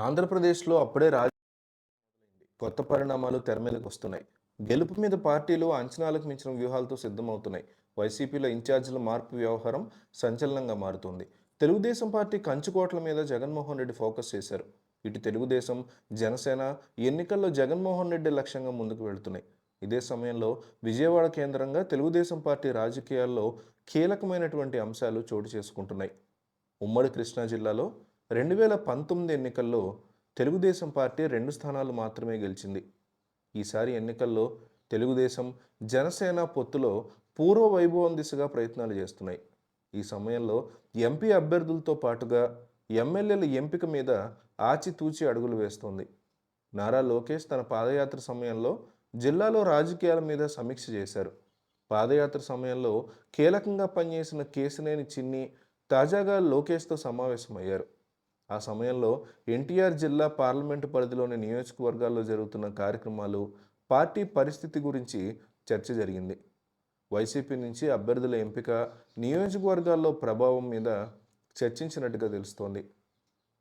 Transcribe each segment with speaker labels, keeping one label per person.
Speaker 1: ఆంధ్రప్రదేశ్‌లో అప్పుడే కొత్త పరిణామాలు తెర మీదకొస్తున్నాయి. గెలుపు మీద పార్టీలు అంచనాలకు మించిన వ్యూహాలతో సిద్ధమవుతున్నాయి. వైసీపీలో ఇన్ఛార్జీల మార్పు వ్యవహారం సంచలనంగా మారుతోంది. తెలుగుదేశం పార్టీ కంచుకోట్ల మీద జగన్మోహన్ రెడ్డి ఫోకస్ చేశారు. ఇటు తెలుగుదేశం, జనసేన ఎన్నికల్లో జగన్మోహన్ రెడ్డి లక్ష్యంగా ముందుకు వెళ్తున్నాయి. ఇదే సమయంలో విజయవాడ కేంద్రంగా తెలుగుదేశం పార్టీ రాజకీయాల్లో కీలకమైనటువంటి అంశాలు చోటు చేసుకుంటున్నాయి. ఉమ్మడి కృష్ణా జిల్లాలో 2019 ఎన్నికల్లో తెలుగుదేశం పార్టీ 2 స్థానాలు మాత్రమే గెలిచింది. ఈసారి ఎన్నికల్లో తెలుగుదేశం, జనసేన పొత్తులో పూర్వ వైభవం దిశగా ప్రయత్నాలు చేస్తున్నాయి. ఈ సమయంలో ఎంపీ అభ్యర్థులతో పాటుగా ఎమ్మెల్యేల ఎంపిక మీద ఆచితూచి అడుగులు వేస్తోంది. నారా లోకేష్ తన పాదయాత్ర సమయంలో జిల్లాలో రాజకీయాల మీద సమీక్ష చేశారు. పాదయాత్ర సమయంలో కీలకంగా పనిచేసిన కేశినేని చిన్ని తాజాగా లోకేష్తో సమావేశమయ్యారు. ఆ సమయంలో ఎన్టీఆర్ జిల్లా పార్లమెంటు పరిధిలోని నియోజకవర్గాల్లో జరుగుతున్న కార్యక్రమాలు, పార్టీ పరిస్థితి గురించి చర్చ జరిగింది. వైసీపీ నుంచి అభ్యర్థుల ఎంపిక, నియోజకవర్గాల్లో ప్రభావం మీద చర్చించినట్టుగా తెలుస్తోంది.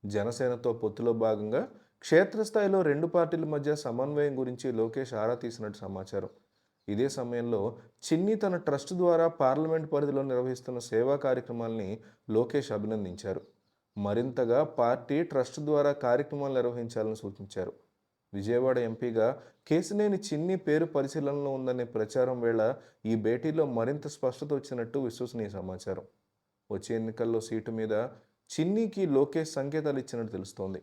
Speaker 1: జనసేనతో పొత్తులో భాగంగా క్షేత్రస్థాయిలో రెండు పార్టీల మధ్య సమన్వయం గురించి లోకేష్ ఆరా తీసినట్టు సమాచారం. ఇదే సమయంలో చిన్ని తన ట్రస్ట్ ద్వారా పార్లమెంట్ పరిధిలో నిర్వహిస్తున్న సేవా కార్యక్రమాల్ని లోకేష్ అభినందించారు. మరింతగా పార్టీ ట్రస్ట్ ద్వారా కార్యక్రమాలు నిర్వహించాలని సూచించారు. విజయవాడ ఎంపీగా కేశినేని చిన్ని పేరు పరిశీలనలో ఉందనే ప్రచారం వేళ ఈ భేటీలో మరింత స్పష్టత వచ్చినట్టు విశ్వసనీయ సమాచారం. వచ్చే ఎన్నికల్లో సీటు మీద చిన్నీకి లోకేష్ సంకేతాలు ఇచ్చినట్టు తెలుస్తోంది.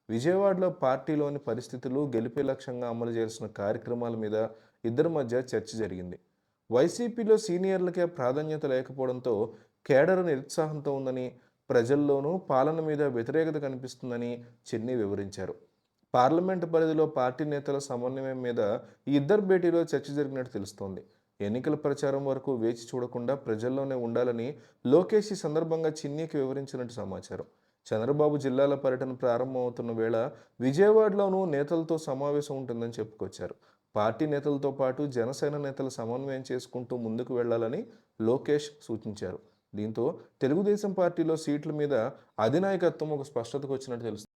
Speaker 1: విజయవాడలో పార్టీలోని పరిస్థితులు, గెలిపే లక్ష్యంగా అమలు చేయాల్సిన కార్యక్రమాల మీద ఇద్దరి మధ్య చర్చ జరిగింది. వైసీపీలో సీనియర్లకే ప్రాధాన్యత లేకపోవడంతో కేడర్ నిరుత్సాహంతో ఉందని, ప్రజల్లోనూ పాలన మీద వ్యతిరేకత కనిపిస్తుందని చిన్ని వివరించారు. పార్లమెంటు పరిధిలో పార్టీ నేతల సమన్వయం మీద ఈ ఇద్దరు భేటీలో చర్చ జరిగినట్టు తెలుస్తోంది. ఎన్నికల ప్రచారం వరకు వేచి చూడకుండా ప్రజల్లోనే ఉండాలని లోకేష్ ఈ సందర్భంగా చిన్నీకి వివరించినట్టు సమాచారం. చంద్రబాబు జిల్లాల పర్యటన ప్రారంభమవుతున్న వేళ విజయవాడలోనూ నేతలతో సమావేశం ఉంటుందని చెప్పుకొచ్చారు. పార్టీ నేతలతో పాటు జనసేన నేతలు సమన్వయం చేసుకుంటూ ముందుకు వెళ్లాలని లోకేష్ సూచించారు. దీంతో తెలుగుదేశం పార్టీలో సీట్ల మీద అధినాయకత్వం ఒక స్పష్టతకు వచ్చినట్టు తెలుస్తుంది.